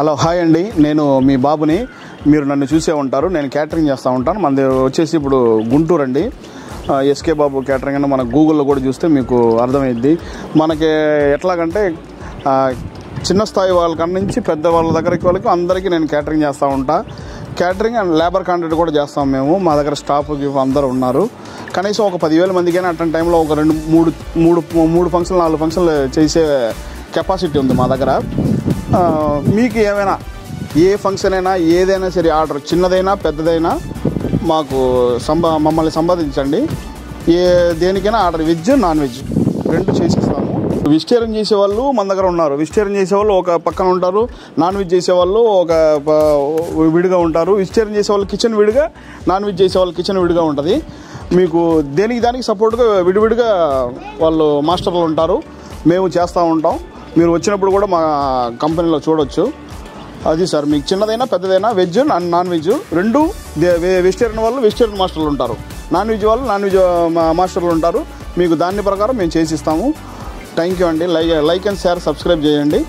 Hello hi అండి, నేను మీ బాబుని. మీరు నన్ను చూసే ఉంటారు. నేను క్యాటరింగ్ చేస్తూ ఉంటాను. మనది వచ్చేసి ఇప్పుడు గుంటూరు అండి. ఎస్కే బాబు క్యాటరింగ్ అని మన గూగుల్లో కూడా చూస్తే మీకు అర్థమైద్ది. మనకి ఎట్లాగంటే చిన్న స్థాయి వాళ్ళకన్నా నుంచి పెద్ద వాళ్ళ దగ్గరికి వాళ్ళకి అందరికీ నేను క్యాటరింగ్ చేస్తూ ఉంటా. క్యాటరింగ్ అండ్ లేబర్ కాంట్రాక్ట్ కూడా చేస్తాం మేము. మా దగ్గర స్టాఫ్ అందరూ ఉన్నారు. కనీసం ఒక 10,000 మందికైనా అటువంటి టైంలో ఒక 2-3 ఫంక్షన్లు 4 ఫంక్షన్లు చేసే కెపాసిటీ ఉంది మా దగ్గర. మీకు ఏమైనా ఏ ఫంక్షన్ అయినా ఏదైనా సరే ఆర్డర్ చిన్నదైనా పెద్దదైనా మాకు మమ్మల్ని సంపాదించండి. దేనికైనా ఆర్డర్ వెజ్ నాన్ వెజ్ 2 చేసిస్తాము. వెజిటేరియన్ చేసేవాళ్ళు మన దగ్గర ఉన్నారు. వెజిటేరియన్ చేసేవాళ్ళు ఒక పక్కన ఉంటారు, నాన్ వెజ్ చేసేవాళ్ళు ఒక విడిగా ఉంటారు. వెజిటేరియన్ చేసేవాళ్ళు కిచెన్ విడిగా, నాన్ వెజ్ చేసేవాళ్ళు కిచెన్ విడిగా ఉంటుంది. మీకు దానికి సపోర్ట్గా విడివిడిగా వాళ్ళు మాస్టర్లు ఉంటారు. మేము చేస్తూ ఉంటాం. మీరు వచ్చినప్పుడు కూడా మా కంపెనీలో చూడొచ్చు. అది సార్, మీకు చిన్నదైనా పెద్దదైనా veg and non veg 2 vegetarian వాళ్ళు వెజిటేరియన్ మాస్టర్లు ఉంటారు, నాన్ వెజ్ వాళ్ళు నాన్ వెజ్ మాస్టర్లు ఉంటారు. మీకు దాని ప్రకారం మేము చేసిస్తాము. థ్యాంక్ యూ అండి. లైక్ అండ్ షేర్ సబ్స్క్రైబ్ చేయండి.